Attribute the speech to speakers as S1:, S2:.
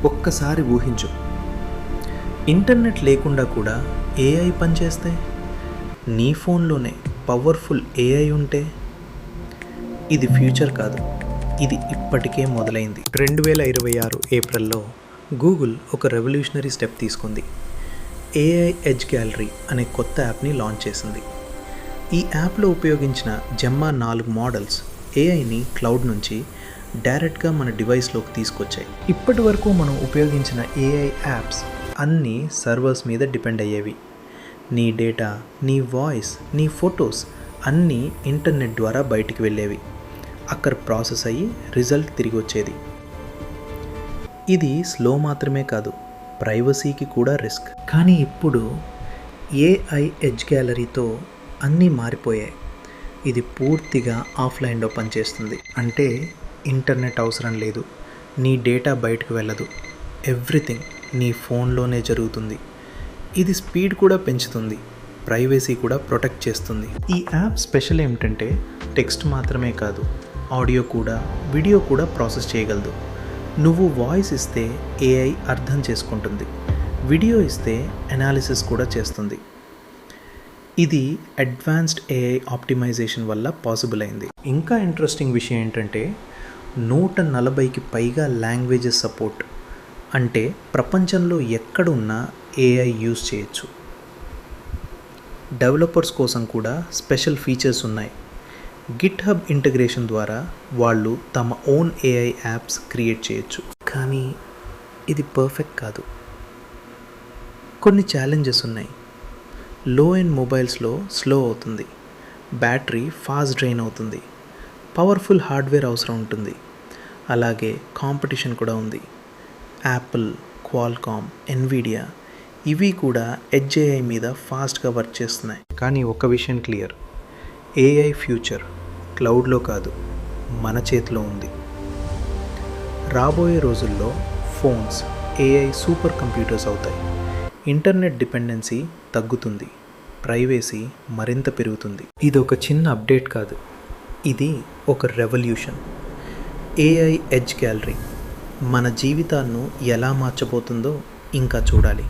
S1: ఒక్కసారి ఊహించు, ఇంటర్నెట్ లేకుండా కూడా ఏఐ పనిచేస్తే, నీ ఫోన్లోనే పవర్ఫుల్ ఏఐ ఉంటే. ఇది ఫ్యూచర్ కాదు, ఇది ఇప్పటికే మొదలైంది. 2026 ఏప్రిల్లో గూగుల్ ఒక రెవల్యూషనరీ స్టెప్ తీసుకుంది. ఏఐ ఎడ్జ్ గ్యాలరీ అనే కొత్త యాప్ని లాంచ్ చేసింది. ఈ యాప్లో ఉపయోగించిన జెమ్మా 4 మోడల్స్ ఏఐని క్లౌడ్ నుంచి డైరెక్ట్గా మన డివైస్లోకి తీసుకొచ్చాయి. ఇప్పటి వరకు మనం ఉపయోగించిన ఏఐ యాప్స్ అన్నీ సర్వర్స్ మీద డిపెండ్ అయ్యేవి. నీ డేటా, నీ వాయిస్, నీ ఫొటోస్ అన్నీ ఇంటర్నెట్ ద్వారా బయటికి వెళ్ళేవి. అక్కడ ప్రాసెస్ అయ్యి రిజల్ట్ తిరిగి వచ్చేది. ఇది స్లో మాత్రమే కాదు, ప్రైవసీకి కూడా రిస్క్. కానీ ఇప్పుడు ఏఐ ఎడ్జ్ గ్యాలరీతో అన్నీ మారిపోయాయి. ఇది పూర్తిగా ఆఫ్లైన్లో పనిచేస్తుంది. అంటే ఇంటర్నెట్ అవసరం లేదు, నీ డేటా బయటకు వెళ్ళదు, ఎవ్రీథింగ్ నీ ఫోన్లోనే జరుగుతుంది. ఇది స్పీడ్ కూడా పెంచుతుంది, ప్రైవసీ కూడా ప్రొటెక్ట్ చేస్తుంది. ఈ యాప్ స్పెషల్ ఏమిటంటే టెక్స్ట్ మాత్రమే కాదు, ఆడియో కూడా, వీడియో కూడా ప్రాసెస్ చేయగలదు. నువ్వు వాయిస్ ఇస్తే ఏఐ అర్థం చేసుకుంటుంది, వీడియో ఇస్తే అనాలిసిస్ కూడా చేస్తుంది. ఇది అడ్వాన్స్డ్ ఏఐ ఆప్టిమైజేషన్ వల్ల పాసిబుల్ అయింది. ఇంకా ఇంట్రెస్టింగ్ విషయం ఏంటంటే 140కి పైగా లాంగ్వేజెస్ సపోర్ట్. అంటే ప్రపంచంలో ఎక్కడున్నా ఏఐ యూజ్ చేయొచ్చు. డెవలపర్స్ కోసం కూడా స్పెషల్ ఫీచర్స్ ఉన్నాయి. గిట్ హబ్ ఇంటిగ్రేషన్ ద్వారా వాళ్ళు తమ ఓన్ ఏఐ యాప్స్ క్రియేట్ చేయొచ్చు. కానీ ఇది పర్ఫెక్ట్ కాదు. కొన్ని ఛాలెంజెస్ ఉన్నాయి. లో ఎండ్ మొబైల్స్లో స్లో అవుతుంది, బ్యాటరీ ఫాస్ట్ డ్రైన్ అవుతుంది, పవర్ఫుల్ హార్డ్వేర్ అవసరం ఉంటుంది. అలాగే కాంపిటీషన్ కూడా ఉంది. యాపిల్, క్వాల్కామ్, ఎన్విడియా ఇవి కూడా ఎడ్జ్ ఏఐ మీద ఫాస్ట్గా వర్క్ చేస్తున్నాయి. కానీ ఒక విషయం క్లియర్, ఏఐ ఫ్యూచర్ క్లౌడ్లో కాదు, మన చేతిలో ఉంది. రాబోయే రోజుల్లో ఫోన్స్ ఏఐ సూపర్ కంప్యూటర్స్ అవుతాయి. ఇంటర్నెట్ డిపెండెన్సీ తగ్గుతుంది, ప్రైవసీ మరింత పెరుగుతుంది. ఇది ఒక చిన్న అప్డేట్ కాదు, ఇది ఒక రెవల్యూషన్. ఏఐ ఎడ్జ్ గ్యాలరీ మన జీవితాలను ఎలా మార్చబోతుందో ఇంకా చూడాలి.